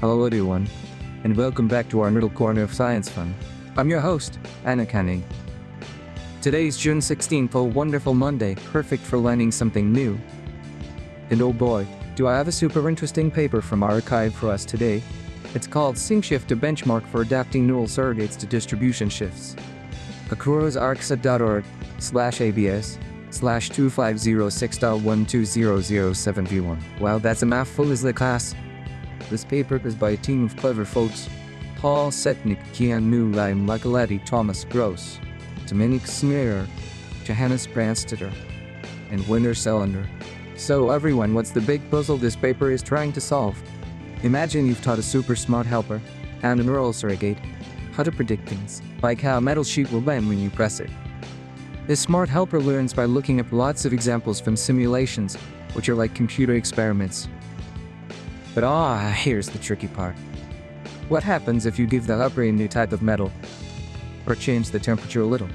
Hello everyone, and welcome back to our little corner of science fun. I'm your host, Ichino-ani. Today's June 16th, a wonderful Monday, perfect for learning something new. And oh boy, do I have a super interesting paper from our archive for us today. It's called SIMSHIFT A Benchmark for Adapting Neural Surrogates to Distribution Shifts. accrues.org/abs/2506.120070v1. Wow, that's a mouthful, is the class. This paper is by a team of clever folks: Paul Setnik, ichino-ani, Michael Thomas Gross, Dominik Smear, Johannes Brandstetter, and Winter Cylinder. So everyone, what's the big puzzle this paper is trying to solve? Imagine you've taught a super smart helper and a neural surrogate how to predict things, like how a metal sheet will bend when you press it. This smart helper learns by looking at lots of examples from simulations, which are like computer experiments. But here's the tricky part. What happens if you give the helper a new type of metal, or change the temperature a little?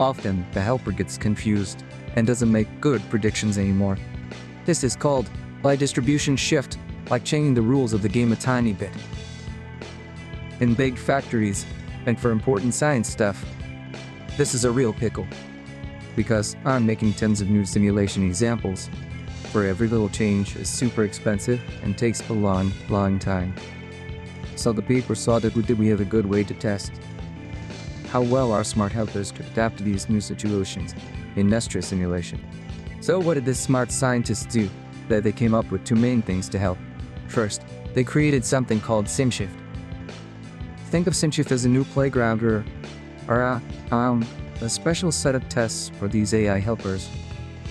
Often, the helper gets confused and doesn't make good predictions anymore. This is called by distribution shift, like changing the rules of the game a tiny bit. In big factories, and for important science stuff, this is a real pickle. Because I'm making tons of new simulation examples, where every little change is super expensive and takes a long time. So the paper saw that we have a good way to test how well our smart helpers could adapt to these new situations in industrial simulation. So what did this smart scientists do? They came up with two main things to help. First, they created something called SIMSHIFT. Think of SIMSHIFT as a new playground or a special set of tests for these AI helpers.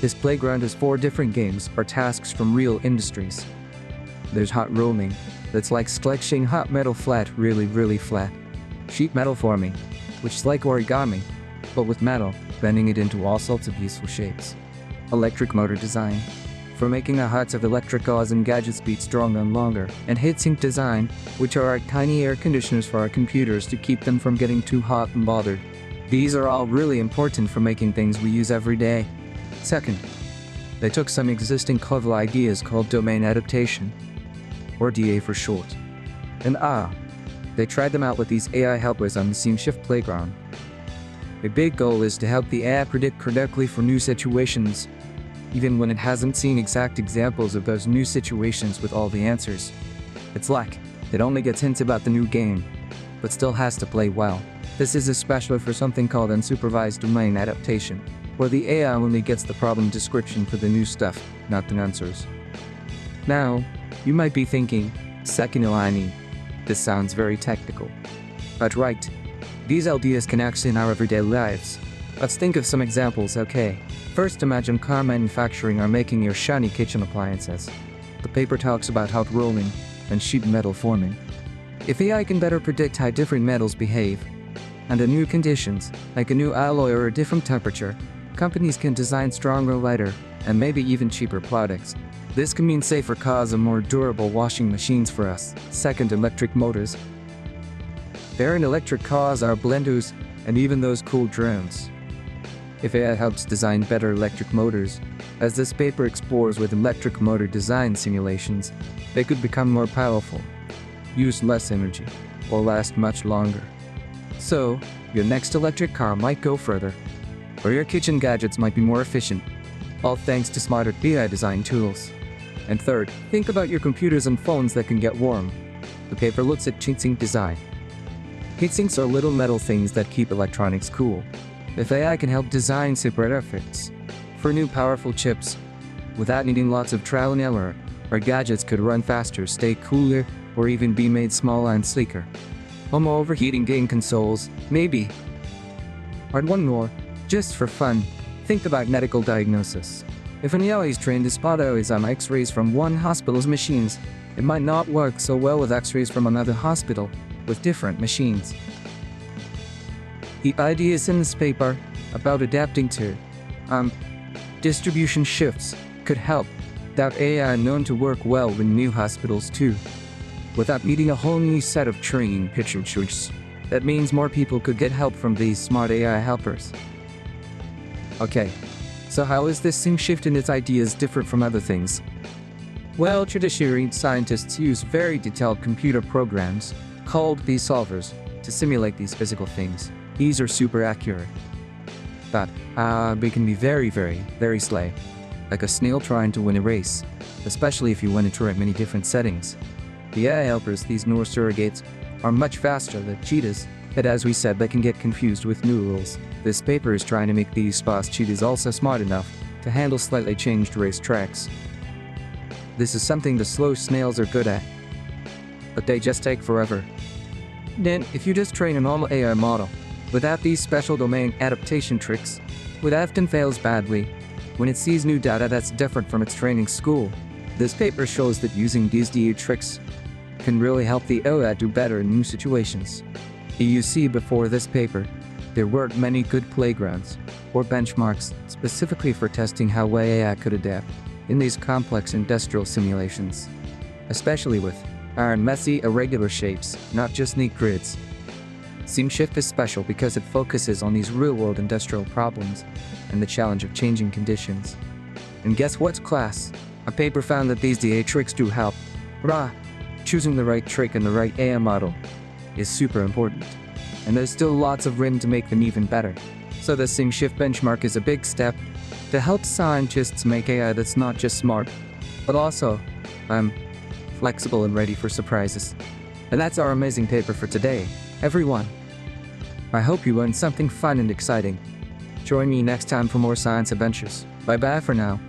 This playground has 4 different games or tasks from real industries. There's hot rolling, that's like stretching hot metal flat, really flat. Sheet metal forming, which is like origami, but with metal, bending it into all sorts of useful shapes. Electric motor design, for making the hearts of electric cars and gadgets beat stronger and longer. And heatsink design, which are our tiny air conditioners for our computers to keep them from getting too hot and bothered. These are all really important for making things we use every day. Second, they took some existing clever ideas called domain adaptation, or DA for short, and they tried them out with these AI helpers on the SIMSHIFT playground. The big goal is to help the AI predict correctly for new situations, even when it hasn't seen exact examples of those new situations with all the answers. It's like it only gets hints about the new game, but still has to play well. This is especially for something called Unsupervised Domain Adaptation, where the AI only gets the problem description for the new stuff, not the answers. Now, you might be thinking, ichino-ani, this sounds very technical. But right, these ideas can actually in our everyday lives. Let's think of some examples, okay? First, imagine car manufacturing are making your shiny kitchen appliances. The paper talks about hot rolling and sheet metal forming. If AI can better predict how different metals behave, under new conditions, like a new alloy or a different temperature, companies can design stronger, lighter, and maybe even cheaper products. This can mean safer cars and more durable washing machines for us. Second, electric motors. There in electric cars are blenders and even those cool drones. If AI helps design better electric motors, as this paper explores with electric motor design simulations, they could become more powerful, use less energy, or last much longer. So, your next electric car might go further, or your kitchen gadgets might be more efficient, all thanks to smarter AI design tools. And third, think about your computers and phones that can get warm. The paper looks at heatsink design. Heatsinks are little metal things that keep electronics cool. If AI can help design separate effects for new powerful chips, without needing lots of trial and error, our gadgets could run faster, stay cooler, or even be made smaller and sleeker. No more overheating game consoles, maybe. And one more, just for fun, think about medical diagnosis. If an AI is trained to spot errors on X-rays from one hospital's machines, it might not work so well with X-rays from another hospital with different machines. The ideas in this paper about adapting to distribution shifts could help that AI known to work well with new hospitals too, without needing a whole new set of training pictures. That means more people could get help from these smart AI helpers. Okay, so how is this SIMSHIFT and its ideas different from other things? Well, traditionally, scientists use very detailed computer programs, called these solvers, to simulate these physical things. These are super accurate. But, they can be very slow. Like a snail trying to win a race, especially if you want to try many different settings. The AI helpers, these neural surrogates, are much faster than cheetahs, but as we said, they can get confused with new rules. This paper is trying to make these fast cheetahs also smart enough to handle slightly changed race tracks. This is something the slow snails are good at, but they just take forever. Then, if you just train a normal AI model, without these special domain adaptation tricks, it often fails badly when it sees new data that's different from its training school. This paper shows that using these DA tricks can really help the AI do better in new situations. You see, before this paper, there weren't many good playgrounds or benchmarks specifically for testing how AI could adapt in these complex industrial simulations, especially with messy, irregular shapes, not just neat grids. SIMSHIFT is special because it focuses on these real-world industrial problems and the challenge of changing conditions. And guess what's class? A paper found that these DA tricks do help. Choosing the right trick and the right AI model is super important, and there's still lots of room to make them even better. So the SIMSHIFT benchmark is a big step to help scientists make AI that's not just smart, but also flexible and ready for surprises. And that's our amazing paper for today, everyone. I hope you learned something fun and exciting. Join me next time for more science adventures. Bye-bye for now.